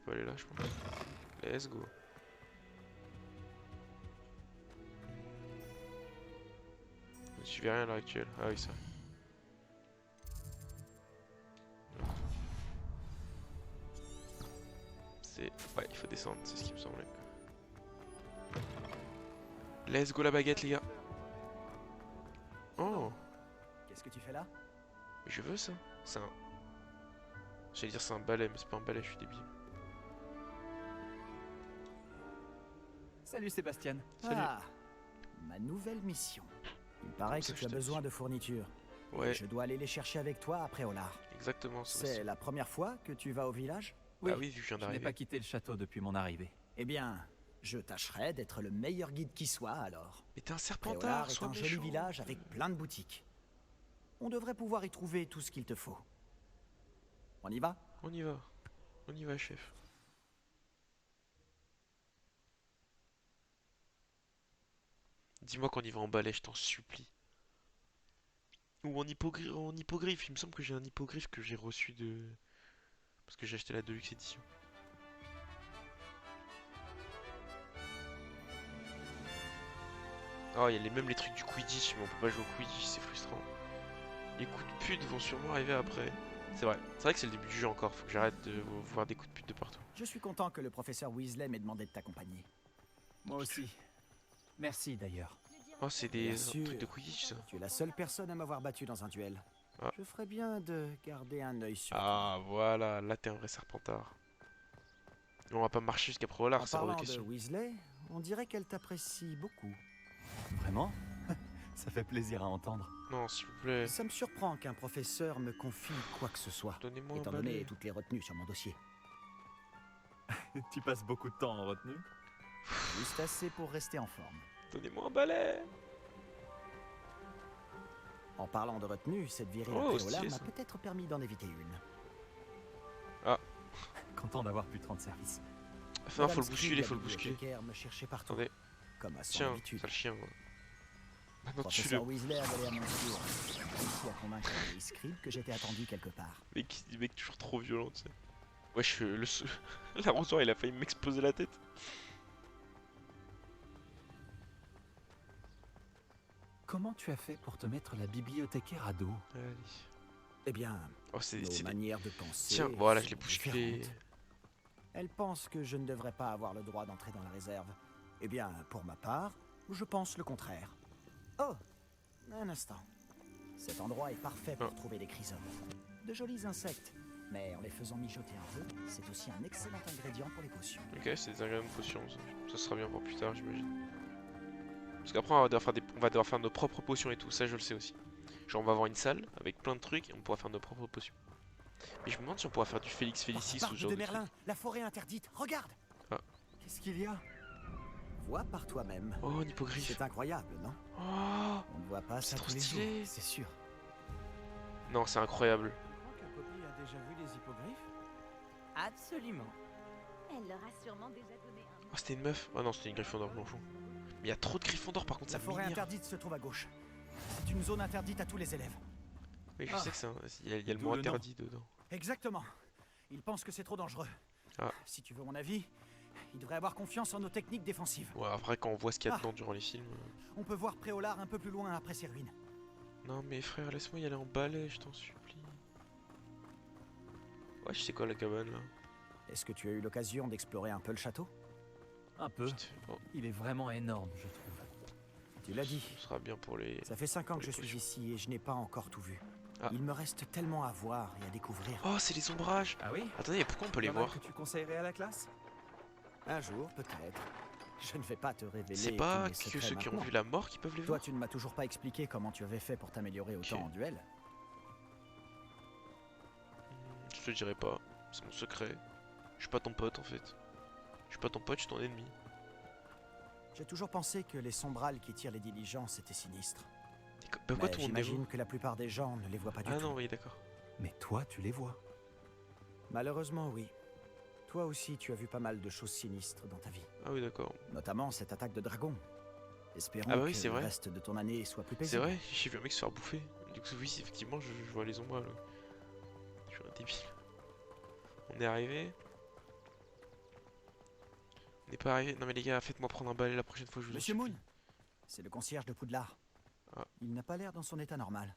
peux aller là, je pense. Let's go. Je ne suis rien à l'heure actuelle. Ah oui, ça. C'est... Ouais, il faut descendre, c'est ce qui me semblait. Let's go la baguette, les gars. Oh, Qu'est-ce que tu fais là? mais je veux ça. C'est un... J'allais dire c'est un balai, mais c'est pas un balai, je suis débile. Salut Sébastien. Salut. Ah, ma nouvelle mission. Il paraît Comment que ça, tu as je besoin t'assure de fournitures. Ouais, Et je dois aller les chercher avec toi après Olar. exactement. C'est la première fois que tu vas au village? Ah oui, vu que je viens Je n'ai d'arriver. pas quitté le château depuis mon arrivée. Eh bien, je tâcherai d'être le meilleur guide qui soit alors. Mais t'es un Préolard serpentard, est sois un joli méchant. village avec plein de boutiques. On devrait pouvoir y trouver tout ce qu'il te faut. On y va? On y va. On y va, chef. Dis-moi qu'on y va en balai, je t'en supplie. Ou en hippogriffe, il me semble que j'ai un hippogriffe que j'ai reçu de... Parce que j'ai acheté la Deluxe Edition. Oh, il y a même les trucs du Quidditch, mais on peut pas jouer au Quidditch, c'est frustrant. Les coups de pute vont sûrement arriver après. C'est vrai que c'est le début du jeu encore, faut que j'arrête de voir des coups de pute de partout. Je suis content que le professeur Weasley m'ait demandé de t'accompagner. Moi aussi. Merci d'ailleurs. Oh, c'est Bien des sûr. trucs de Quidditch ça. Tu es la seule personne à m'avoir battu dans un duel. Ah. Je ferais bien de garder un œil sur toi. Ah, voilà, là t'es un vrai serpentard. On va pas marcher jusqu'à En Préolard, c'est hors de parlant de question. Weasley, on dirait qu'elle t'apprécie beaucoup. Vraiment? Ça fait plaisir à entendre. Non, s'il vous plaît, Ça me surprend qu'un professeur me confie quoi que ce soit, donnez-moi un étant balai. donné toutes les retenues sur mon dossier. Tu passes beaucoup de temps en retenue? Juste assez pour rester en forme. Donnez-moi un balai. En parlant de retenue, cette virée Oh, à Préolard stylé, m'a ça. peut-être permis d'en éviter une. Content d'avoir pu te rendre service. Enfin, faut Madame le bousculer, Scribd, faut la le bousculer. bibliothécaire, me cherchait partout, Attendez, comme à son tiens, habitude. sale chien. Maintenant tu Professeur le... Weasley a volé à mon tour. J'ai réussi à convaincre les Scribd que j'étais attendu quelque part. Mec toujours trop violent, tu sais. Wesh, l'arrosoir il a failli m'exploser la tête. Comment tu as fait pour te mettre la bibliothécaire à dos? Allez. Eh bien, Oh, c'est nos des... manières de penser. Tiens, voilà, je sont l'ai bousculé. différentes. Elle pense que je ne devrais pas avoir le droit d'entrer dans la réserve. Eh bien, pour ma part, je pense le contraire. Oh, un instant. Cet endroit est parfait pour Ah. trouver des chrysomes. De jolis insectes, mais en les faisant mijoter un peu, c'est aussi un excellent ingrédient pour les potions. Ok, c'est des ingrédients de potions, ça sera bien pour plus tard, j'imagine. Parce qu'après, on va devoir faire nos propres potions et tout, ça je le sais aussi. Genre, on va avoir une salle avec plein de trucs et on pourra faire nos propres potions. Mais je me demande si on pourra faire du Félix Félicis ou Barbe ce genre de de Merlin, truc. la forêt interdite, regarde! Qu'est-ce qu'il y a? Vois par toi-même. Oh, un hippogriffe. C'est incroyable, non? Oh On ne voit pas C'est ça trop tous les stylé. jours, c'est sûr. non, c'est incroyable. Tu crois que Poppy a déjà vu les hippogriffes? Absolument. Elle leur a sûrement déjà donné un... Oh, c'était une meuf. Oh non, c'était une Gryffondor blanchon. Mais il y a trop de Gryffondor par contre, La ça forêt m'énerve. interdite se trouve à gauche. C'est une zone interdite à tous les élèves. Oui, je Ah. sais que c'est il y a le D'où mot le nom. interdit dedans. Exactement. Ils pensent que c'est trop dangereux. Ah. Si tu veux mon avis, ils devraient avoir confiance en nos techniques défensives. Ouais, après, quand on voit ce qu'il y a Ah. dedans durant les films. On peut voir Préolard un peu plus loin après ces ruines. Non, mais frère, laisse-moi y aller en balai, je t'en supplie. Ouais, je sais quoi la cabane là. Est-ce que tu as eu l'occasion d'explorer un peu le château? Un peu. Vite fait. Oh, Il est vraiment énorme, je trouve. Tu l'as dit. ce sera bien pour les. Ça fait 5 ans que je les suis potions. ici et je n'ai pas encore tout vu. Ah. Il me reste tellement à voir et à découvrir. Oh, c'est les ombrages. Ah oui? Attendez, pourquoi on peut les Pas mal voir? que tu conseillerais à la classe? Un jour, peut-être. Je ne vais pas te révéler. C'est tous pas mes que secrets ceux qui ont maintenant. vu la mort qui peuvent les Toi, voir? tu ne m'as toujours pas expliqué comment tu avais fait pour t'améliorer autant Ok. en duel. Je te le dirai pas, c'est mon secret. Je suis pas ton pote en fait. Je suis pas ton pote, je suis ton ennemi. J'ai toujours pensé que les sombrales qui tirent les diligences étaient sinistres. Bah, pourquoi Mais tout le monde les voit? j'imagine que la plupart des gens ne les voient pas du Ah tout. non, oui, d'accord. Mais toi, tu les vois. Malheureusement, oui. Toi aussi, tu as vu pas mal de choses sinistres dans ta vie. Ah oui, d'accord. Notamment cette attaque de dragon. Espérons Ah bah oui, que c'est le vrai. reste de ton année soit plus C'est paisible. vrai, j'ai vu un mec se faire bouffer. Du coup, oui, effectivement, je vois les ombres là. Je suis un débile. On est arrivé. n'est pas arrivé. Non mais les gars, faites-moi prendre un balai la prochaine fois, je vous en Monsieur supplie. Moon, c'est le concierge de Poudlard. Ah. Il n'a pas l'air dans son état normal.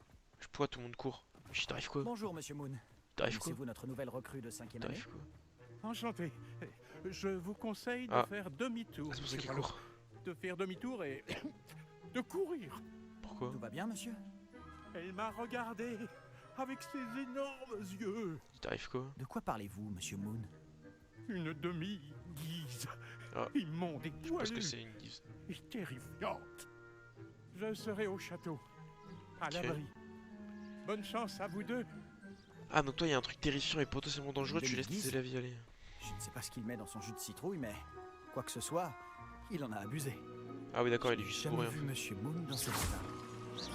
Pourquoi tout le monde court? J'y t'arrive quoi? Bonjour, Monsieur Moon. T'arrives quoi? Connaissez-vous notre nouvelle recrue de 5e année? T'arrives quoi? Enchanté. Je vous conseille de Ah. faire demi-tour. Ah, c'est pour ça monsieur qu'il Poirot. court. De faire demi-tour et de courir. Pourquoi? Tout va bien, monsieur? Elle m'a regardé avec ses énormes yeux. T'arrives quoi? De quoi parlez-vous, Monsieur Moon? Une demi-guise. Ah. Immonde et Je pense que poilue c'est une guise. et terrifiante. Je serai au château, à Ok. l'abri. Bonne chance à vous deux. Ah donc toi il y a un truc terrifiant et potentiellement dangereux, tu laisses Demi-guise. tes la vie aller. Je ne sais pas ce qu'il met dans son jus de citrouille, mais quoi que ce soit, il en a abusé. Ah oui d'accord, il est J'ai juste jamais bourré. vu Monsieur Moon dans cet état.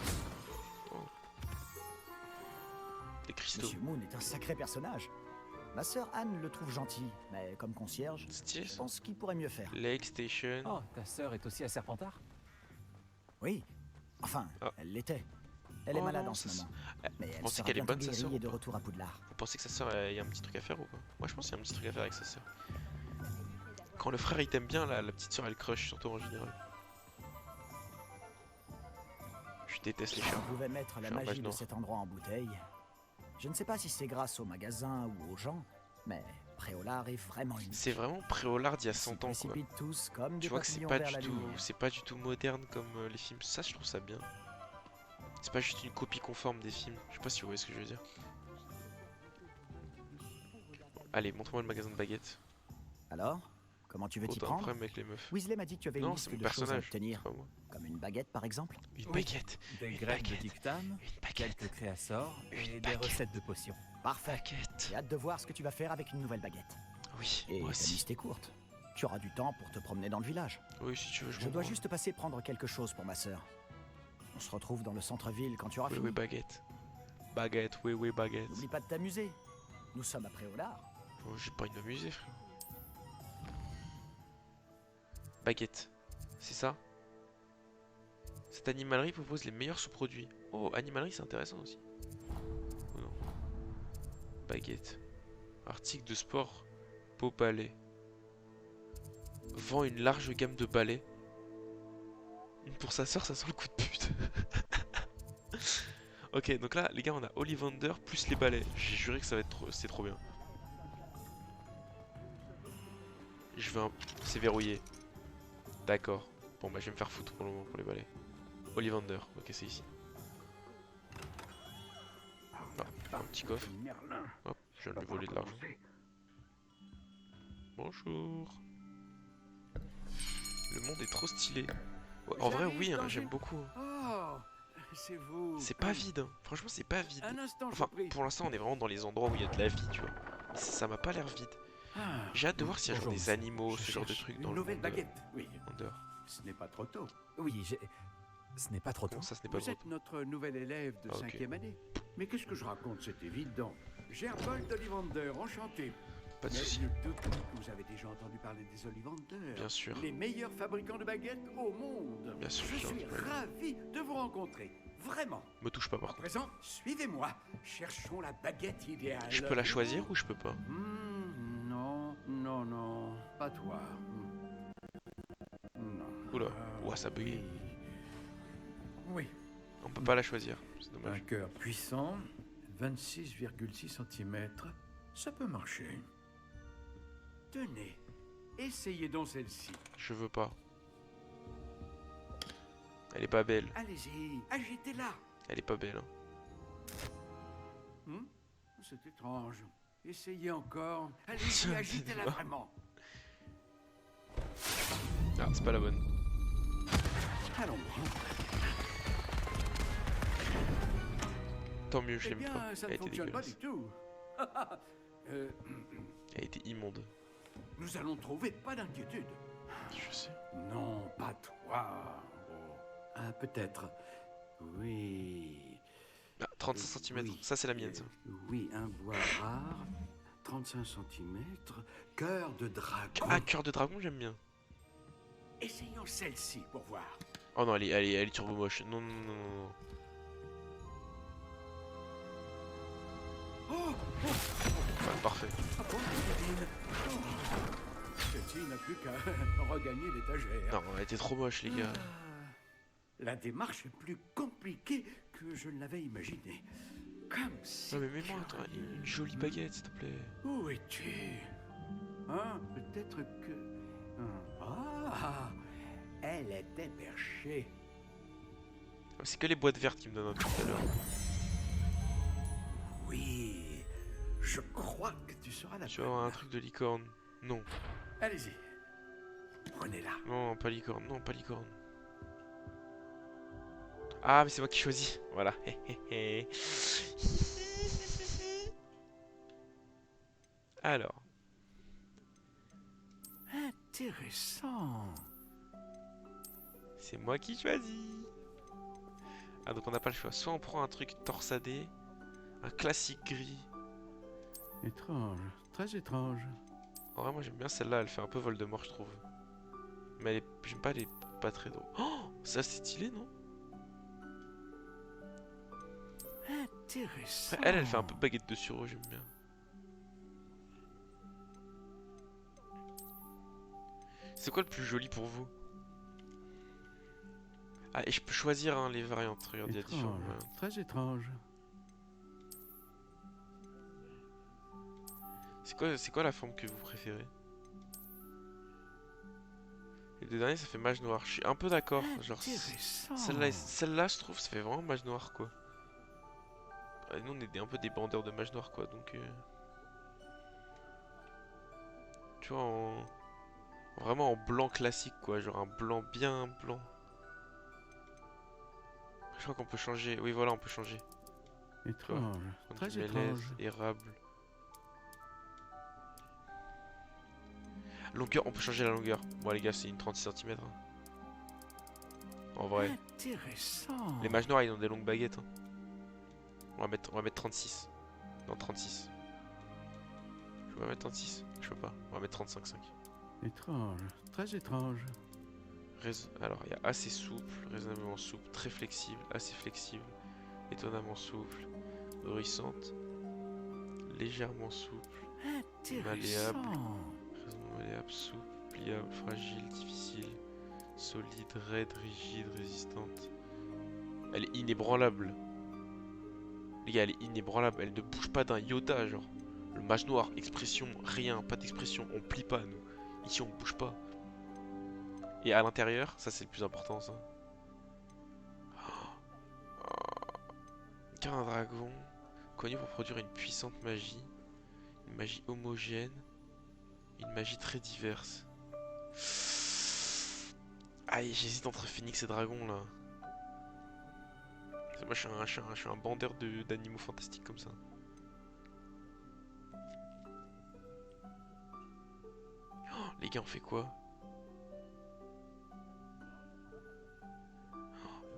Des cristaux. Monsieur Moon est un sacré personnage. Ma sœur Anne le trouve gentil, mais comme concierge, Stylé je ça. pense qu'il pourrait mieux faire. Lake Station. Oh, ta sœur est aussi à Serpentard? Oui, enfin, Ah. elle l'était. Elle est Oh malade non, en ce ça moment. Eh, Mais vous elle pensez sera qu'elle est bientôt bonne, sa guérie sœur, et ou de pas retour à Poudlard. Vous pensez que sa sœur, il y a un petit truc à faire ou pas? Moi je pense qu'il y a un petit truc à faire avec sa sœur. Quand le frère il t'aime bien, la petite sœur elle crush, surtout en général. Je déteste les Si chats. on pouvait mettre la Je suis un mage magie de noir. cet endroit en bouteille. Je ne sais pas si c'est grâce au magasin ou aux gens, mais Préolard est vraiment unique. C'est vraiment Préolard d'il y a Ils s'y 100 ans quoi. précipitent tous comme des Tu vois que c'est papillons pas vers du la tout, lumière. c'est pas du tout moderne comme les films. Ça je trouve ça bien. C'est pas juste une copie conforme des films. Je sais pas si vous voyez ce que je veux dire. Allez, montre-moi le magasin de baguettes. Alors, comment tu veux Oh, t'y t'as un prendre? problème avec les meufs. Weasley m'a dit que tu avais une Non, liste c'est mon de choses à personnage. obtenir, Pas moi. comme une baguette par exemple. Une Oui. baguette. Des Une graines de baguette. dictame, Une baguette. quelques créassors et Une des baguette. recettes de potions. Parfait. Baguette. J'ai hâte de voir ce que tu vas faire avec une nouvelle baguette. Oui, Et moi ta aussi. liste est courte. Tu auras du temps pour te promener dans le village. Oui, si tu veux, Je dois juste passer prendre quelque chose pour ma sœur. On se retrouve dans le centre-ville quand tu auras Oui, fini. oui, baguette. Baguette, oui, oui, baguette. N'oublie pas de t'amuser. Nous sommes à Préolard. Oh, j'ai pas envie de m'amuser, frère. Baguette. C'est ça? Cette animalerie propose les meilleurs sous-produits. Oh, animalerie, c'est intéressant aussi. Oh non. Baguette. Article de sport. Beau balai. Vend une large gamme de balais. Pour sa soeur, ça sent le coup de pute. Ok, donc là, les gars, on a Ollivander plus les balais. J'ai juré que ça va être trop... C'est trop bien. Je veux un... C'est verrouillé. D'accord. Bon, bah, je vais me faire foutre pour le moment pour les balais. Ollivander. Ok, c'est ici. Ah, un petit coffre. Hop, je viens de lui voler de l'argent. Bonjour. Le monde est trop stylé. Ouais, en vrai, oui, hein, j'aime beaucoup. Oh, c'est vous. C'est pas vide, hein. Franchement, c'est pas vide. Un instant, je Enfin, vous prie. pour l'instant, on est vraiment dans les endroits où il y a de la vie, tu vois. Mais ça m'a pas l'air vide. Ah, J'ai hâte de voir s'il y a genre Bonjour, des monsieur. animaux, je ce genre de cherche trucs une dans le nouvelle monde. baguette. Oui, Wonder. ce n'est pas trop tôt. Oui, ce n'est pas trop tôt. Comment ça, ce n'est pas Vous trop êtes notre nouvel élève de Ah, ok. 5e année. Mais qu'est-ce que je raconte, c'est évident. Gerbold d'Ollivander, enchanté. Pas de Mais soucis. je doute que vous avez déjà entendu parler des Ollivander. Bien sûr. Les meilleurs fabricants de baguettes au monde. Bien sûr, Je j'ai suis entendu parler. ravi de vous rencontrer. Vraiment. Me touche pas par À contre. présent, suivez-moi. Cherchons la baguette idéale. Je peux la choisir ou je peux pas? Non, non, non, pas toi. Non. Oula, ouah, ça buguait. Oui. On peut pas la choisir, c'est Un dommage. cœur puissant, 26,6 cm, ça peut marcher. Tenez, essayez donc celle-ci. Je veux pas. Elle est pas belle. Allez-y, agitez-la. Elle est pas belle. Hein. Hmm? C'est étrange. Essayez encore. Allez-y, agitez-la vraiment. Ah, c'est pas la bonne. Allons. Tant mieux, je Eh l'aime pas. bien, ça Elle ne était fonctionne pas dégueulasse. du tout. Euh, Elle était immonde. nous allons trouver, pas d'inquiétude. Je sais. Non, pas toi. Oh. Ah, peut-être. Oui. Ah, 35 cm. Oui. Ça, c'est la mienne, ça. Oui, un bois rare. 35 cm. Cœur de dragon. Ah, cœur de dragon, j'aime bien. Essayons celle-ci pour voir. Oh non, elle est turbo moche. Non, non, non, non, non. Oh, Enfin, parfait. ah bon, Kevin. Oh. Harvey n'a plus qu'à regagner l'étagère. Non, elle était trop moche, les gars. La démarche est plus compliquée que je ne l'avais imaginé. Comme si... Ouais, mais mets-moi attends, une jolie baguette, s'il te plaît. Où es-tu? Hein? Peut-être que... Ah! Elle était perchée. C'est que les boîtes vertes qui me donnent un truc tout à l'heure. Oui, je crois que tu seras la Tu vas avoir un truc de licorne. Non. Allez-y, prenez-la. Non, pas licorne. Non, pas licorne. Ah, mais c'est moi qui choisis. Voilà. Alors. Intéressant. C'est moi qui choisis. Ah, donc on n'a pas le choix. Soit on prend un truc torsadé, un classique gris. Étrange, très étrange. En vrai, moi j'aime bien celle-là. Elle fait un peu Voldemort, je trouve. Mais elle est... j'aime pas, elle est pas très drôle. Oh, ça c'est stylé, non? Intéressant. Elle fait un peu baguette de sureau, j'aime bien. C'est quoi le plus joli pour vous? Ah, et je peux choisir hein, les variantes. Regarde, il y a différentes Étrange, variantes. très étrange. C'est quoi la forme que vous préférez? Les deux derniers, ça fait mage noir. Je suis un peu d'accord. Genre, Intéressant. celle-là, je trouve, ça fait vraiment mage noir, quoi. Et nous, on est un peu des bandeurs de mage noir, quoi. Donc, tu vois, vraiment en blanc classique, quoi. Genre un blanc bien blanc. Je crois qu'on peut changer. Oui, voilà, on peut changer. Étrange, On très dit mélèze, étrange. érable. Longueur, on peut changer la longueur. Bon, les gars, c'est une 36 cm. En vrai. Intéressant. Les mages noirs, ils ont des longues baguettes. Hein. On va mettre 36. Non, 36. Je peux pas mettre 36? Je peux pas. On va mettre 35,5. Étrange, très étrange. Alors, il y a assez souple, raisonnablement souple, très flexible, assez flexible, étonnamment souple, nourrissante, légèrement souple, Intéressant. raisonnablement malléable, souple, pliable, fragile, difficile, solide, raide, rigide, résistante. Elle est inébranlable. Les gars, elle est inébranlable, elle ne bouge pas d'un iota, genre. Le mage noir, expression, rien, pas d'expression, on plie pas, nous. Ici, on bouge pas. Et à l'intérieur, ça c'est le plus important, ça. Car un dragon, connu pour produire une puissante magie, une magie homogène, une magie très diverse. Aïe, j'hésite entre Phénix et Dragon là. Moi je suis un bandeur d'animaux fantastiques comme ça. Oh, les gars, on fait quoi?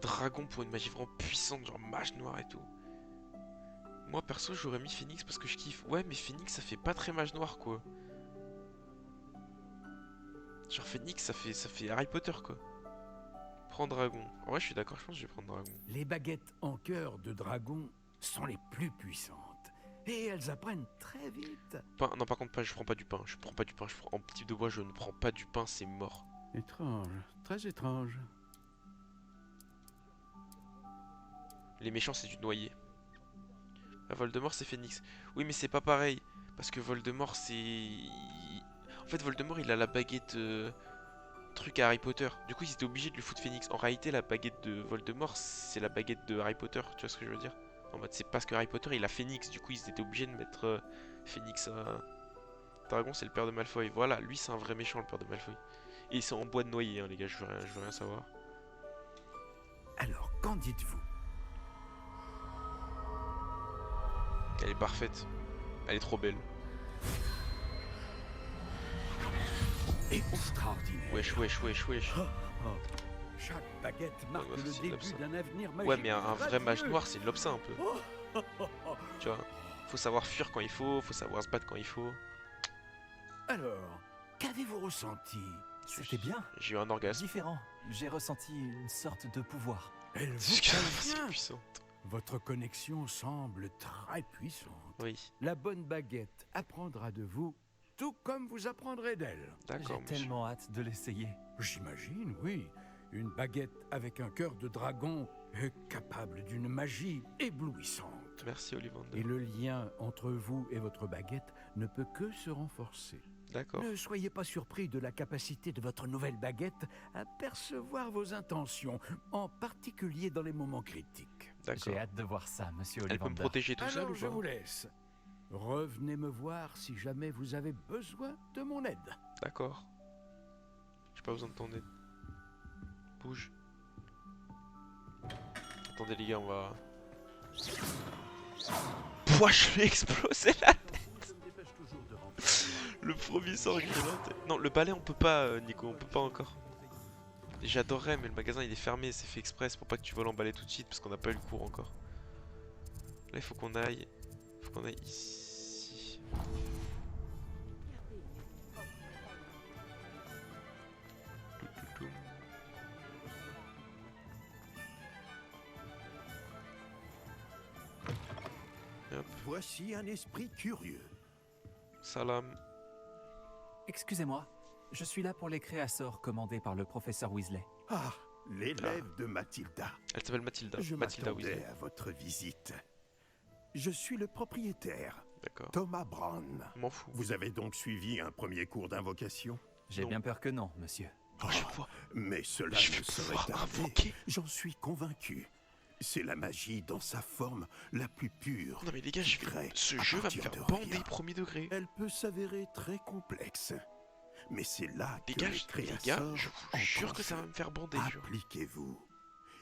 Dragon pour une magie vraiment puissante, genre mage noir et tout. Moi perso j'aurais mis Phoenix parce que je kiffe. Ouais mais Phoenix ça fait pas très mage noir quoi. Genre Phoenix ça fait Harry Potter quoi. Prends Dragon. En vrai je suis d'accord, je pense que je vais prendre Dragon. Les baguettes en cœur de dragon sont les plus puissantes. Et elles apprennent très vite. Pain, non par contre pas, je prends pas du pain. Je prends pas du pain, je prends en petit de bois, je ne prends pas du pain, c'est mort. Étrange, très étrange. Les méchants c'est du noyer. La Voldemort c'est Phoenix. Oui mais c'est pas pareil. Parce que Voldemort c'est... En fait Voldemort il a la baguette truc à Harry Potter. Du coup ils étaient obligés de lui foutre Phoenix. En réalité la baguette de Voldemort c'est la baguette de Harry Potter. Tu vois ce que je veux dire? En mode c'est parce que Harry Potter il a Phoenix. Du coup ils étaient obligés de mettre Phoenix à... Dragon c'est le père de Malfoy. Voilà, lui c'est un vrai méchant le père de Malfoy. Et ils sont en bois de noyer hein, les gars, je veux rien savoir. Alors, qu'en dites-vous? Elle est parfaite. Elle est trop belle. Extraordinaire. Wesh, wesh, wesh, wesh. Chaque baguette marque Ouais, ça, le c'est début l'absinthe. d'un avenir magique. Ouais mais un vrai mage radieux. noir c'est une lobsa un peu. Tu vois, faut savoir fuir quand il faut savoir se battre quand il faut. Alors, qu'avez-vous ressenti? C'était bien, J'ai eu un orgasme. différent. J'ai ressenti une sorte de pouvoir. Elle vous C'est convient? puissant. Votre connexion semble très puissante. Oui. La bonne baguette apprendra de vous tout comme vous apprendrez d'elle. D'accord, J'ai monsieur. tellement hâte de l'essayer. J'imagine, oui. Une baguette avec un cœur de dragon est capable d'une magie éblouissante. Merci, Ollivander. Et le lien entre vous et votre baguette ne peut que se renforcer. D'accord. Ne soyez pas surpris de la capacité de votre nouvelle baguette à percevoir vos intentions, en particulier dans les moments critiques. D'accord. J'ai hâte de voir ça, monsieur Elle peut me Ollivander. protéger tout seul Alors ou je pas? vous laisse. Revenez me voir si jamais vous avez besoin de mon aide. D'accord. J'ai pas besoin de ton aide. Bouge. Attendez les gars, on va... Pouah, je lui ai explosé la tête. Le premier sort que j'ai dans la tête. Non, le balai on peut pas, Nico, on peut pas encore. J'adorerais, mais le magasin il est fermé, c'est fait express pour pas que tu voles en balai tout de suite parce qu'on n'a pas eu le cours encore. Là il faut qu'on aille. Faut qu'on aille ici. Toutoum. Hop, Voici un esprit curieux. salam. Excusez-moi, je suis là pour les créasseurs commandés par le professeur Weasley. Ah, l'élève de Mathilda. Elle s'appelle Mathilda. Je Mathilda m'attendais Weasley. à votre visite. Je suis le propriétaire, D'accord. Thomas Brown. M'en fous. Vous avez donc suivi un premier cours d'invocation? J'ai Non. bien peur que non, monsieur. Oh, je vois. Mais cela Je ne vais saurait pouvoir tarder. invoquer. J'en suis convaincu. C'est la magie dans sa forme la plus pure. Non mais les gars, qui crée ce à jeu va me partir faire de bander rien. premier degré. Elle peut s'avérer très complexe. Mais c'est là Les que gars, les les gars, créateurs je vous entrent jure en que ça jeu. va me faire bander. Jure. Appliquez-vous.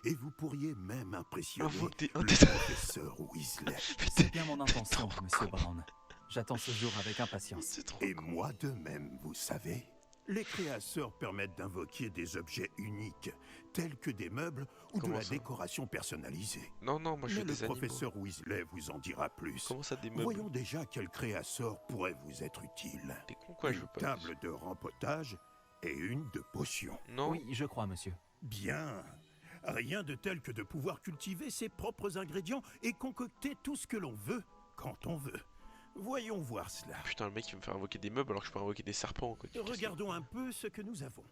Et vous pourriez même impressionner Invoque des- le des- professeur Weasley. C'est bien mon intention, trop monsieur con. Brown. J'attends ce jour avec impatience. C'est trop Et con. moi de même, vous savez. Les créateurs permettent d'invoquer des objets uniques, tels que des meubles ou Comment de la ça décoration personnalisée. Non, non, moi je Mais veux le des animaux. professeur Weasley vous en dira plus. Comment ça, des meubles? Voyons déjà quel créateur pourrait vous être utile. T'es con quoi, je Une veux pas. table de rempotage et une de potions. Non, Oui, je crois, monsieur. Bien. Rien de tel que de pouvoir cultiver ses propres ingrédients et concocter tout ce que l'on veut, quand on veut. Voyons voir cela. putain, le mec il veut me faire invoquer des meubles alors que je peux invoquer des serpents. Quoi. Qu'est-ce que- Regardons un peu ce que nous avons.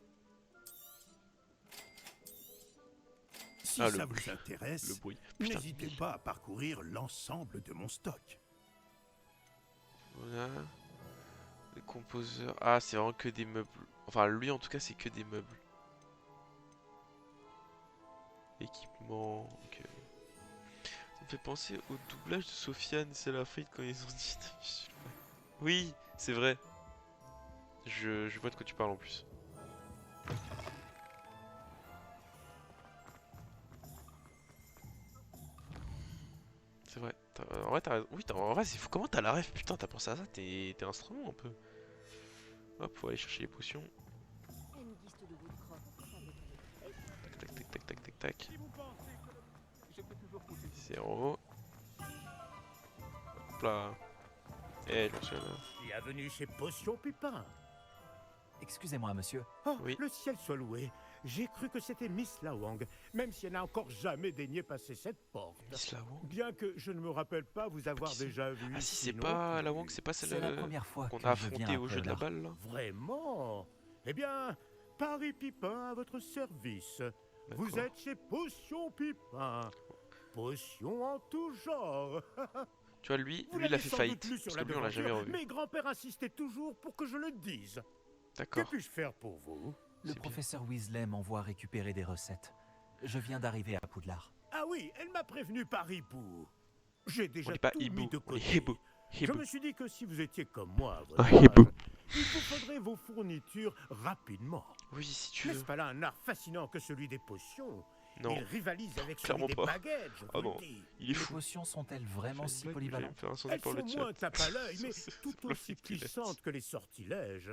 Si Ah, ça le vous bruit. Le intéresse, bruit. Putain, n'hésitez Bill. pas à parcourir l'ensemble de mon stock. Voilà. Les composeurs. Ah, c'est vraiment que des meubles. Enfin, lui en tout cas, c'est que des meubles. Équipement. Ok. Ça me fait penser au doublage de Sofiane, c'est la fête quand ils ont dit. Oui, c'est vrai. Je vois de quoi tu parles en plus. C'est vrai. En vrai, t'as raison. Oui, en vrai, c'est fou. Comment t'as la ref? Putain, t'as pensé à ça? T'es instrument un peu. Hop, faut aller chercher les potions. Tac, tac, tac, tac, tac, tac. 0. Hop là. Eh, j'en suis là. Bienvenue chez Potion Pupin. Excusez-moi, monsieur. Oh, Oui. le ciel soit loué. J'ai cru que c'était Miss Lawang, même si elle n'a encore jamais daigné passer cette porte. Miss La Wang. Bien que je ne me rappelle pas vous avoir Qui c'est? déjà vu. Ah si, c'est sinon pas plus. La Wang, c'est pas celle C'est la première fois qu'on que a je viens affrontée à au jeu de la Poudlard. balle là. Vraiment? Eh bien, Paris Pipin à votre service. Vous D'accord. êtes chez Potion Pipin. Potion en tout genre. Tu vois, lui, Vous il a l'avez fait sans faillite. doute lu sur Parce la que lui, on l'a jamais devanture, revu. Mes grands-pères insistaient toujours pour que je le dise. Que D'accord. puis-je faire pour vous? Le C'est bien. professeur Weasley m'envoie récupérer des recettes. Je viens d'arriver à Poudlard. Ah oui, elle m'a prévenu par hibou. J'ai déjà On n'est pas tout hibou, mis de on est côté. hibou. Je Hibou. me suis dit que si vous étiez comme moi, à votre Ah, âge, hibou. il vous faudrait vos fournitures rapidement. Oui, si tu N'est-ce veux. pas là un art fascinant que celui des potions? Non. Il rivalise avec celui clairement des pas. baguettes, je Ah vous non. le dis. Il est Les fou. potions sont-elles vraiment si J'allais polyvalentes? me faire incendie Elles par sont le chat. moins tape à l'œil, mais C'est tout la aussi fête qu'il a dit. puissantes que les sortilèges.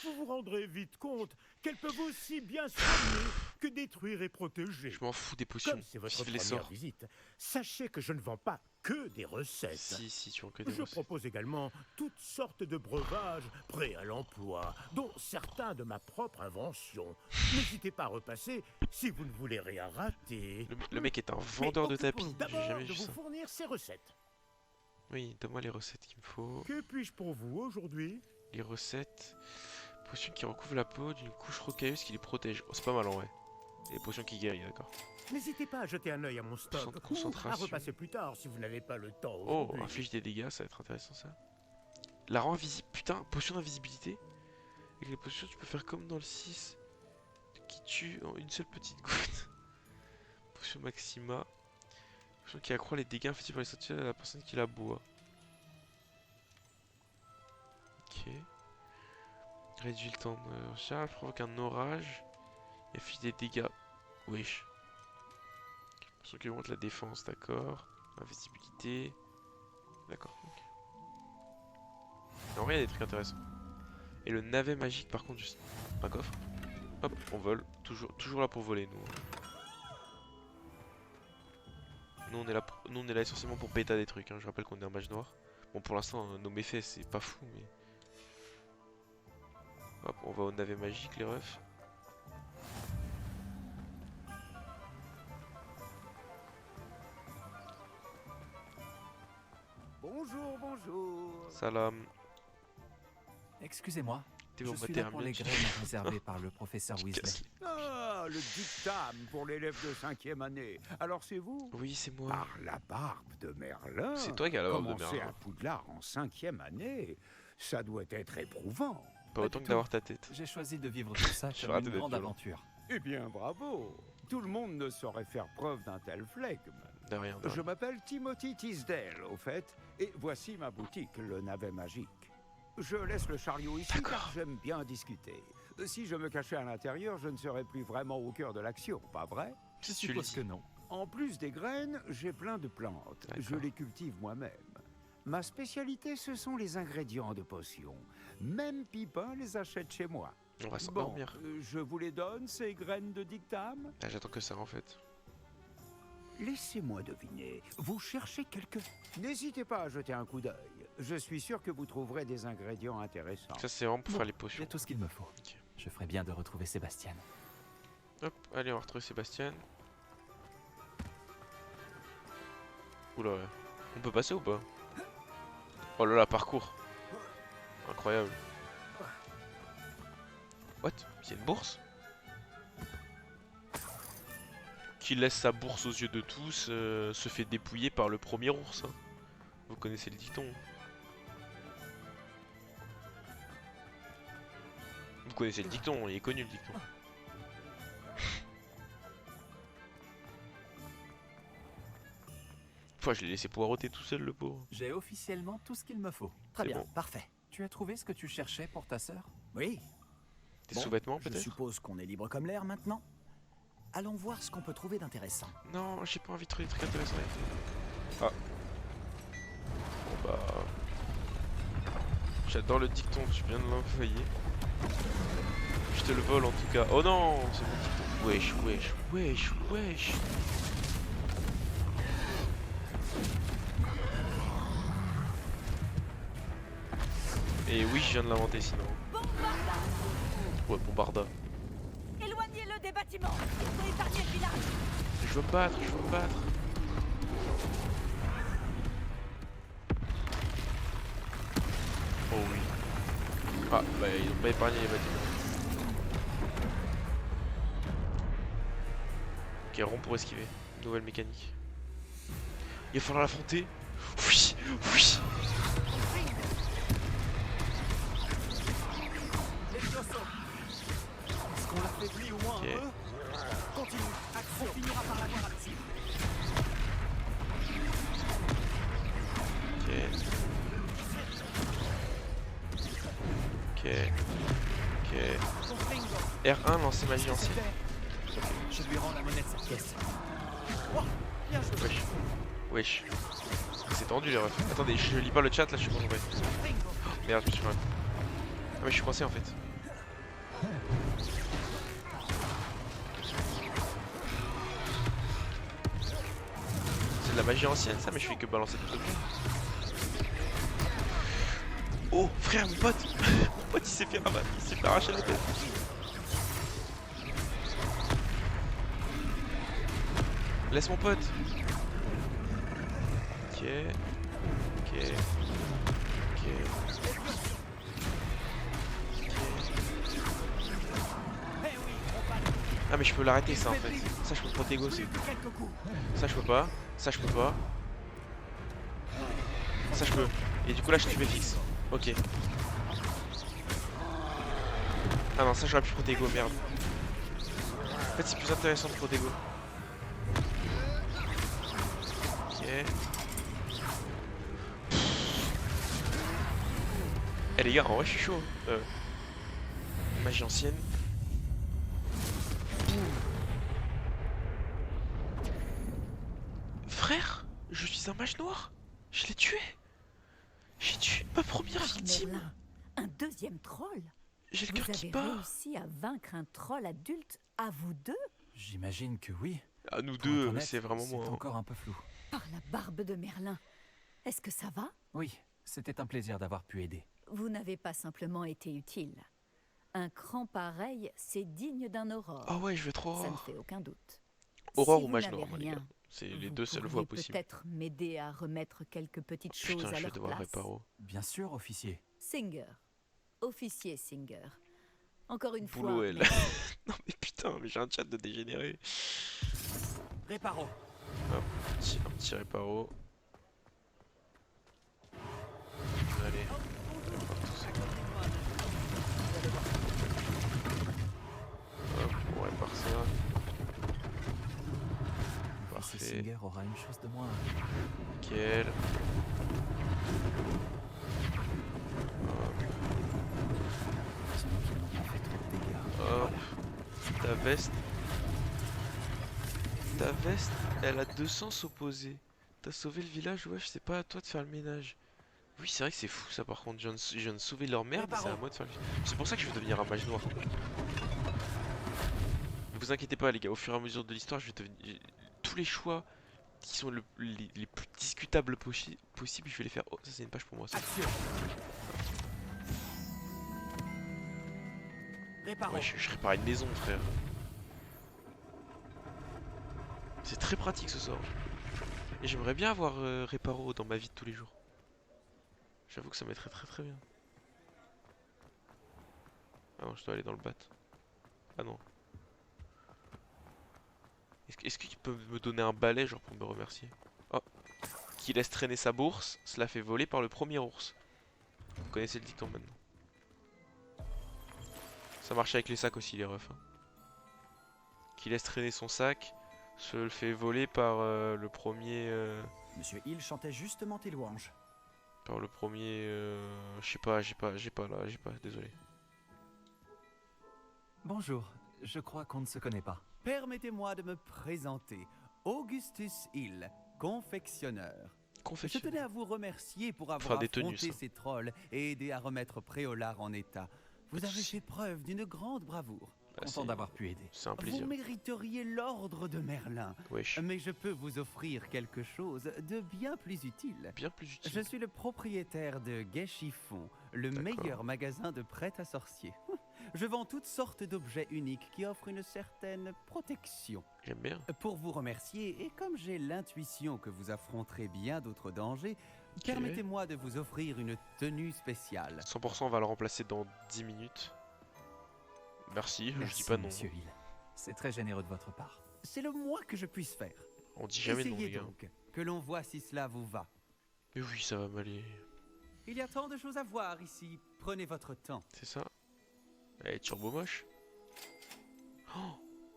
Vous vous rendrez vite compte qu'elles peuvent aussi bien soigner que détruire et protéger. Je m'en fous des potions. Comme c'est votre Vive les première sorts. visite, sachez que je ne vends pas que des recettes. Si, tu en connais. Je propose également toutes sortes de breuvages prêts à l'emploi, dont certains de ma propre invention. N'hésitez pas à repasser si vous ne voulez rien rater. Le mec est un Mais vendeur de occupons-nous tapis. J'ai d'abord jamais de vu vous ça. fournir ces recettes. Oui, donne-moi les recettes qu'il me faut. Que puis-je pour vous aujourd'hui? Les recettes. Potion qui recouvre la peau d'une couche rocailleuse qui les protège. Oh, c'est pas mal en vrai. Et les potions qui guérissent, d'accord. N'hésitez pas à jeter un œil à mon stock, Centre de ou à concentration. repasser plus tard si vous n'avez pas le temps. Oh, aujourd'hui. inflige des dégâts, ça va être intéressant ça. La rend invisible. Putain, potion d'invisibilité. Avec les potions, tu peux faire comme dans le 6. Qui tue en une seule petite goutte. Potion Maxima. Potion qui accroît les dégâts infligés par les sorties à la personne qui la boit. Ok. Réduit le temps de recharge, provoque un orage. Et affiche des dégâts. Wesh. Potion qui augmente la défense, d'accord. Invisibilité. D'accord. ok. En vrai, il y a des trucs intéressants. Et le navet magique, par contre, juste un coffre. Hop, on vole. Toujours là pour voler, nous. Nous, on est là essentiellement pour péter des trucs. Hein. Je rappelle qu'on est un mage noir. Bon, pour l'instant, nos méfaits, c'est pas fou, mais. Hop, on va au navet magique, les refs. Bonjour, bonjour. Salam. Excusez-moi, T'es je bon, suis t'es là pour un les mec. graines réservées par le professeur Weasley. Casse. Ah, le dictame pour l'élève de 5e année. Alors c'est vous? Oui, c'est moi. Par la barbe de Merlin. C'est toi qui as la barbe de Commencer Merlin. à Poudlard en 5e année, ça doit être éprouvant. Pas autant du que d'avoir ta tête. J'ai choisi de vivre tout ça Je comme raté une d'être grande violent. aventure. Eh bien, bravo. Tout le monde ne saurait faire preuve d'un tel flegme. De rien, de Je rien. m'appelle Timothy Tisdale, au fait, et voici ma boutique, le navet magique. Je laisse le chariot ici car j'aime bien discuter. Si je me cachais à l'intérieur, je ne serais plus vraiment au cœur de l'action, pas vrai? Je Tu le suppose dis. que non. En plus des graines, j'ai plein de plantes. Je D'accord. les cultive moi-même. Ma spécialité, ce sont les ingrédients de potions. Même Pipin les achète chez moi. On va Bon, s'endormir. je vous les donne, ces graines de dictame? Ah, j'attends que ça en fait. Laissez-moi deviner. Vous cherchez quelque... N'hésitez pas à jeter un coup d'œil. Je suis sûr que vous trouverez des ingrédients intéressants. Ça, c'est vraiment pour Bon, faire les J'ai potions. tout ce qu'il me faut. Ok. Je ferais bien de retrouver Sébastien. Hop, allez, on va retrouver Sébastien. Oula, ouais. On peut passer ou pas? Oh là là, parcours. Incroyable. What? C'est une bourse? Qui laisse sa bourse aux yeux de tous se fait dépouiller par le premier ours. Hein. Vous connaissez le dicton. Vous connaissez le dicton, il est connu le dicton. Enfin, je l'ai laissé poireauter tout seul, le pauvre. J'ai officiellement tout ce qu'il me faut. Très C'est bien, bon. parfait. Tu as trouvé ce que tu cherchais pour ta sœur? Oui, Des Bon, sous-vêtements, je peut-être? suppose qu'on est libre comme l'air maintenant. Allons voir ce qu'on peut trouver d'intéressant. Non, j'ai pas envie de trouver des trucs intéressants. Ah. Bon bah... J'adore le dicton, tu viens de l'envoyer. Je te le vole en tout cas. Oh non, c'est mon dicton. Wesh, wesh, wesh, wesh. Et oui, je viens de l'inventer sinon. Bombarda! Ouais, bombarda. Éloignez-le des bâtiments! Il faut épargner le village! Je veux me battre, je veux me battre. Oh oui. Ah, bah ils ont pas épargné les bâtiments. Ok, rond pour esquiver. Nouvelle mécanique. Il va falloir l'affronter. Oui, oui. Est-ce qu'on l'affaiblit au moins Ok. un peu? Continue, action. On finira par l'avoir à la cible. Ok. Ok. Ok. R1, lancer magie ancienne. Je lui rends la monnaie de sa pièce. Oh, bien joué. Wesh. Wesh. C'est tendu les refs. Attendez, je lis pas le chat là, je suis concentré. Oh, merde, je me suis fait. Ah mais je suis coincé en fait. C'est de la magie ancienne ça, mais je fais que balancer des objets. Oh frère, mon pote. Mon pote il s'est fait ramasser, il s'est fait arracher la tête. Laisse mon pote. Ok. Ok. Ok. Ah mais je peux l'arrêter ça en fait. Ça je peux protéger aussi. Ça je peux pas. Ça je peux pas. Ça je peux. Et du coup là je tue fixe. Ok. Ah non ça j'aurais pu Protego, merde. En fait c'est plus intéressant de Protego. Ok. Eh les gars en vrai je suis chaud. Magie ancienne. Frère, je suis un mage noir. Je l'ai tué. J'ai tué ma première victime. Merlin, un deuxième troll? J'ai le Vous cœur qui avez bat. réussi à vaincre un troll adulte à vous deux? J'imagine que oui. Ah nous Pour être deux, honnête, c'est vraiment moi. hein. encore un peu flou. Par la barbe de Merlin. Est-ce que ça va? Oui, c'était un plaisir d'avoir pu aider. Vous n'avez pas simplement été utile. Un cran pareil, c'est digne d'un aurore. Ah ouais, je vais trop Ça ne Aurore. fait aucun doute. Aurore Si ou vous mage n'avez noir, moi, les rien, gars. C'est les vous deux seules pourriez voies possibles. peut-être m'aider à remettre quelques petites choses Putain, à je vais leur devoir place. Réparo. Bien sûr, officier. Singer. Officier Singer. Encore une Boulot fois. elle. merci. Non mais putain, mais j'ai un chat de dégénéré. Réparo. Un petit Réparo. Allez. Hop, on répare ça. Ce Parfait. Singer aura une chose de moins. Nickel. Heureusement qu'ils n'ont pas fait trop de dégâts. Hop. Ta veste. Ta veste, elle a deux sens opposés. T'as sauvé le village, ouais, c'est pas à toi de faire le ménage. Oui, c'est vrai que c'est fou ça par contre. Je viens de sauver leur merde, c'est à moi de faire le. C'est pour ça que je vais devenir un mage noir. Ne vous inquiétez pas, les gars, au fur et à mesure de l'histoire, je vais devenir. Tous les choix qui sont les plus discutables possibles, je vais les faire. Oh, ça c'est une page pour moi. Ça. Ouais, je répare une maison, frère. C'est très pratique ce sort. Et j'aimerais bien avoir Réparo dans ma vie de tous les jours. J'avoue que ça m'aiderait très bien. Ah non, je dois aller dans le bat. Ah non. Est-ce qu'il peut me donner un balai genre pour me remercier? Oh. Qui laisse traîner sa bourse, cela fait voler par le premier ours. Vous connaissez le dicton maintenant. Ça marche avec les sacs aussi les refs. Hein. Qui laisse traîner son sac, se le fait voler par le premier... Monsieur Hill chantait justement tes louanges. Par le premier... je sais pas, j'ai pas, désolé. Bonjour, je crois qu'on ne se connaît pas. Permettez-moi de me présenter. Augustus Hill, confectionneur. Je Confectionnaire. tenais à vous remercier pour Faire avoir des tenues, affronté ça. ces trolls et aider à remettre Préolard en état. Vous avez fait preuve d'une grande bravoure. Ah, Content d'avoir pu aider. c'est un Vous plaisir. mériteriez l'ordre de Merlin. Wesh. Mais je peux vous offrir quelque chose de bien plus utile. Bien plus utile. Je suis le propriétaire de Gai Chiffon, le D'accord. meilleur magasin de prêt-à-sorcier. Je vends toutes sortes d'objets uniques qui offrent une certaine protection. J'aime bien. Pour vous remercier, et comme j'ai l'intuition que vous affronterez bien d'autres dangers, permettez-moi de vous offrir une tenue spéciale. 100% on va le remplacer dans 10 minutes. Merci, je Merci, dis pas non. monsieur Hill. C'est très généreux de votre part. C'est le moins que je puisse faire. On dit jamais non Essayez les gars. donc, que l'on voit si cela vous va. Mais oui, ça va m'aller. Il y a tant de choses à voir ici. Prenez votre temps. C'est ça. Elle est turbo moche.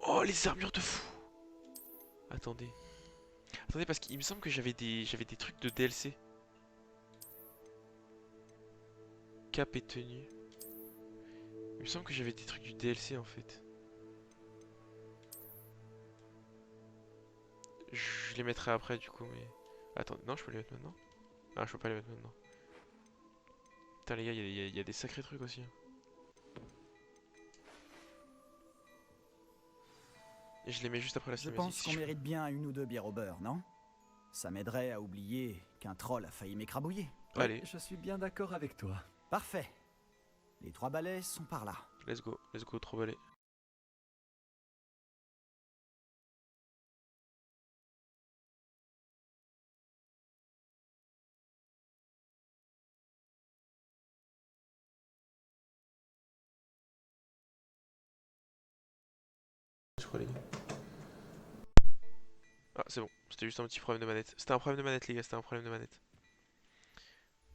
Oh, les armures de fou. Attendez. Attendez, parce qu'il me semble que j'avais des trucs de DLC. Cap et tenue. Il me semble que j'avais des trucs du DLC en fait. Je les mettrai après du coup, mais... Attends, non, je peux les mettre maintenant? Ah, je peux pas les mettre maintenant. Putain les gars, il y a des sacrés trucs aussi. Hein. Et je les mets juste après la Je cinématique. pense si qu'on je peux. mérite bien une ou deux bières au beurre, non? Ça m'aiderait à oublier qu'un troll a failli m'écrabouiller. Allez, Je suis bien d'accord avec toi. Parfait. Les 3 balais sont par là. let's go, trop balai. quoi les gars? Ah c'est bon, c'était juste un petit problème de manette. C'était un problème de manette les gars, c'était un problème de manette.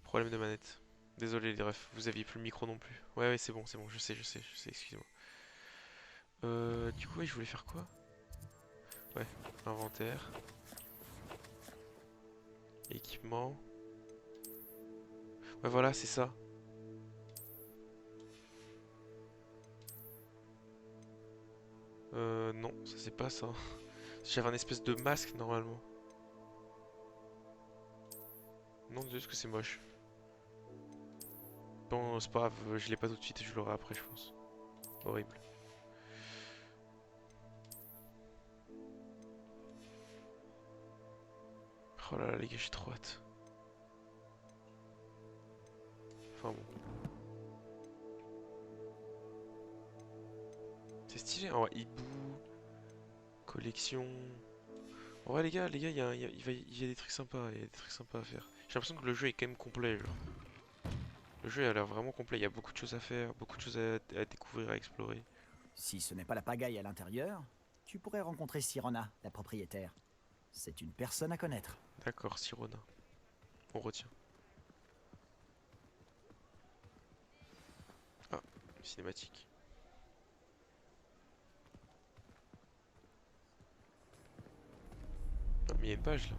Problème de manette. Désolé les refs, vous aviez plus le micro non plus. Ouais c'est bon, je sais, excusez-moi. Du coup ouais, je voulais faire quoi? Ouais, inventaire. Équipement. Ouais voilà, c'est ça. Non, ça c'est pas ça. J'avais un espèce de masque normalement. Non, Dieu, que c'est moche. Bon, c'est pas grave, je l'ai pas tout de suite, je l'aurai après, je pense. Horrible. Oh là là, les gars, j'ai trop hâte. Enfin bon. C'est stylé, en vrai, hibou. Collection. En vrai, les gars, il y a des trucs sympas, il y a des trucs sympas à faire. J'ai l'impression que le jeu est quand même complet, genre. Le jeu a l'air vraiment complet, il y a beaucoup de choses à faire, beaucoup de choses à découvrir, à explorer. Si ce n'est pas la pagaille à l'intérieur, tu pourrais rencontrer Sirona, la propriétaire. C'est une personne à connaître. D'accord, Sirona. On retient. Ah, cinématique. Ah, mais il y a une page là.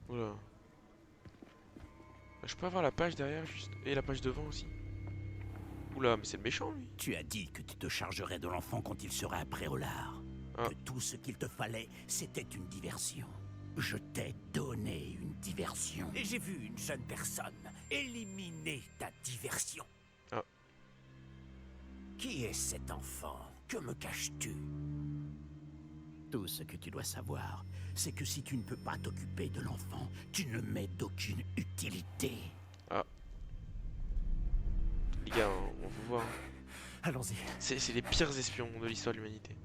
Oula. Je peux avoir la page derrière juste. Et la page devant aussi. Oula, mais c'est le méchant lui. Tu as dit que tu te chargerais de l'enfant quand il serait après au lard. Ah. Que tout ce qu'il te fallait, c'était une diversion. Je t'ai donné une diversion. Et j'ai vu une jeune personne éliminer ta diversion. Ah. Qui est cet enfant? Que me caches-tu? Tout ce que tu dois savoir, c'est que si tu ne peux pas t'occuper de l'enfant, tu ne m'es d'aucune utilité. Ah. Les gars, on vous voit. Hein. Allons-y. C'est les pires espions de l'histoire de l'humanité.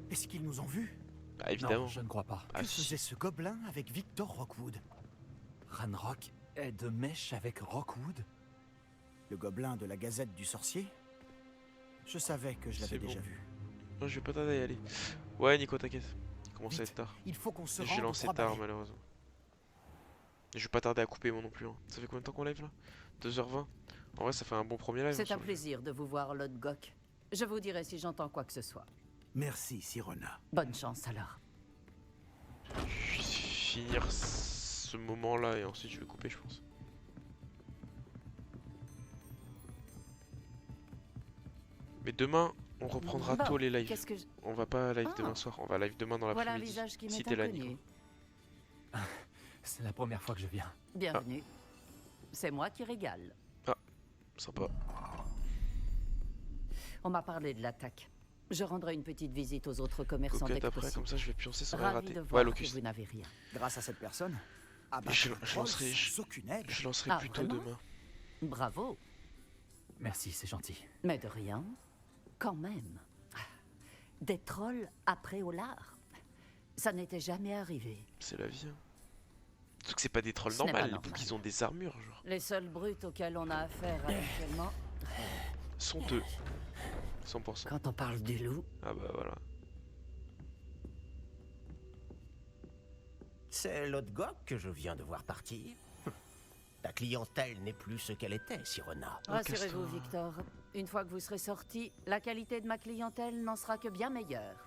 Est-ce qu'ils nous ont vus? Bah évidemment. Non, je ne crois pas. Ah, Que si. faisait ce gobelin avec Victor Rockwood? Ranrock est de mèche avec Rockwood? Le gobelin de la Gazette du Sorcier? Je savais que je l'avais C'est bon. déjà vu. Non, je vais pas tarder à y aller. Ouais, Nico, t'inquiète. Il commence à Vite. être tard. Il faut qu'on se J'ai rende aux lancé Trois tard, Balais. malheureusement. Et je vais pas tarder à couper moi non plus. Hein. Ça fait combien de temps qu'on live là? 2h20. En vrai, ça fait un bon premier live. C'est hein, sur un le jeu. plaisir de vous voir, Lord Gok. Je vous dirai si j'entends quoi que ce soit. Merci, Sirona. Bonne chance alors. Je vais finir ce moment là et ensuite je vais couper, je pense. Mais demain, on reprendra Bon, tôt les lives. Qu'est-ce que je... On va pas live Ah. demain soir, on va live demain dans Voilà un l'après-midi. visage qui Si m'est t'es là, inconnu. Nico. C'est la première fois que je viens. Bienvenue. C'est moi qui régale. Sympa. On m'a parlé de l'attaque. Je rendrai une petite visite aux autres commerçants dès Cocotte que après, possible. comme ça je vais pioncer sans rien Ravi rater. de Ouais, voir que Locust. vous n'avez rien. Grâce à cette personne, je abattre un troll lancerai- sans aucune aide. Je lancerai Ah, plutôt vraiment demain. Bravo. Merci, c'est gentil. Mais de rien. Quand même. Des trolls après au lard. Ça n'était jamais arrivé. C'est la vie. Hein. Surtout que c'est pas des trolls Ce n'est pas normales, les normal. boucs ils ont des armures, genre. Les seuls brutes auxquels on a affaire actuellement, Sont eux. 100%. quand on parle du loup, Ah bah voilà. C'est Lodgok que je viens de voir partir. Ta clientèle n'est plus ce qu'elle était, Sirona. rassurez-vous, casse-toi. Victor. Une fois que vous serez sorti, la qualité de ma clientèle n'en sera que bien meilleure.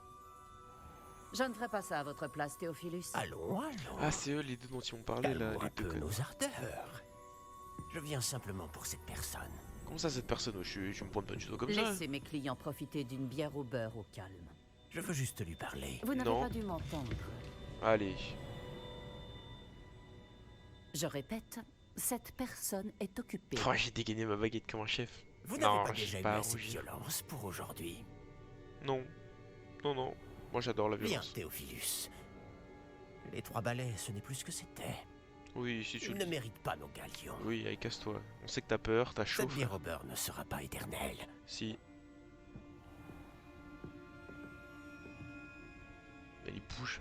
Je ne ferai pas ça à votre place, Théophilus. Allons, allons. Ah, c'est eux les deux dont ils m'ont parlé là, Calmons les un deux peu connards. nos ardeurs. Je viens simplement pour cette personne. Comment ça, cette personne? Je me pointe pas du tout comme ça. Laissez mes clients profiter d'une bière au beurre au calme. Je veux juste lui parler. Vous n'avez Non. pas dû m'entendre. Allez. Je répète, cette personne est occupée. Oh, j'ai dégainé ma baguette comme un chef. Vous Non, n'avez pas j'ai déjà eu pas à assez de rougir. violence pour aujourd'hui. Non. Non, non. Moi j'adore la Bien, violence. Théophilus. Les Trois Balais, ce n'est plus ce que c'était. Oui, si tu Ils le ne dis. méritent pas nos galions. Oui, allez, casse-toi. On sait que t'as peur, t'as chaud. Cette bière frère. au beurre ne sera pas éternelle. Si. Elle y bouge.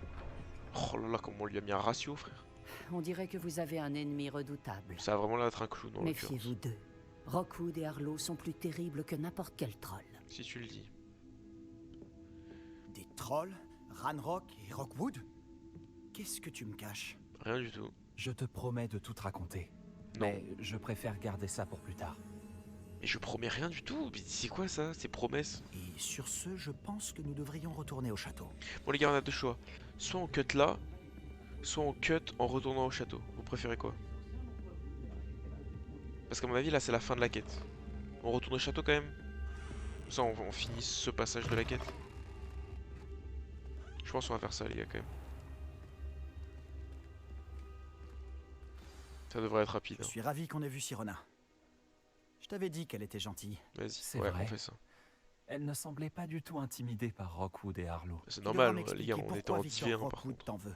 Oh là là, comment on lui a mis un ratio, frère. On dirait que vous avez un ennemi redoutable. Ça a vraiment l'air d'être un clou dans l'occurrence. Méfiez-vous d'eux. Rockwood et Arlo sont plus terribles que n'importe quel troll. Si tu le dis. Des trolls, Ranrock et Rockwood? Qu'est-ce que tu me caches? Rien du tout. Je te promets de tout te raconter. Non. Mais je préfère garder ça pour plus tard. Et je promets rien du tout. Mais c'est quoi ça? C'est promesses. Et sur ce, je pense que nous devrions retourner au château. Bon les gars, on a deux choix. Soit on cut là, soit on cut en retournant au château. Vous préférez quoi? Parce qu'à mon avis là c'est la fin de la quête. On retourne au château quand même. Comme ça on finit ce passage de la quête. Je pense qu'on va faire ça les gars quand même. Ça devrait être rapide. Je suis ravi qu'on ait vu Sirona. Je t'avais dit qu'elle était gentille. Vas-y, C'est ouais, vrai. on fait ça. Elle ne semblait pas du tout intimidée par Rockwood et Harlow. C'est Tu normal, devras les gars, m'expliquer on était pourquoi en Victor divin par Rockwood contre. t'en veut.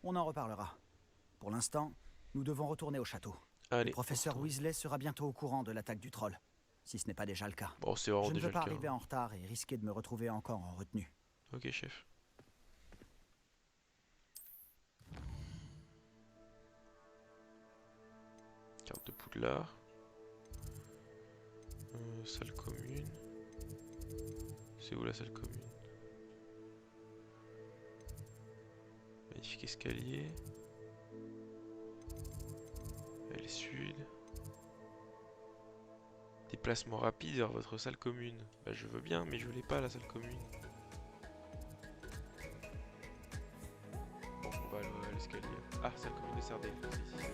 On en reparlera. Pour l'instant, nous devons retourner au château. Allez, Le professeur on retourne. Weasley sera bientôt au courant de l'attaque du troll, si ce n'est pas déjà le cas. Bon, c'est vraiment Je ne déjà veux le pas cas. arriver en retard et risquer de me retrouver encore en retenue. Ok, chef. Carte de Poudlard. Salle commune. C'est où la salle commune? Magnifique escalier. Elle sud. Déplacement rapide vers votre salle commune. Bah je veux bien, mais je l'ai pas la salle commune. Bon, on va à l'escalier. Ah, salle commune de Sardaigne, c'est ici.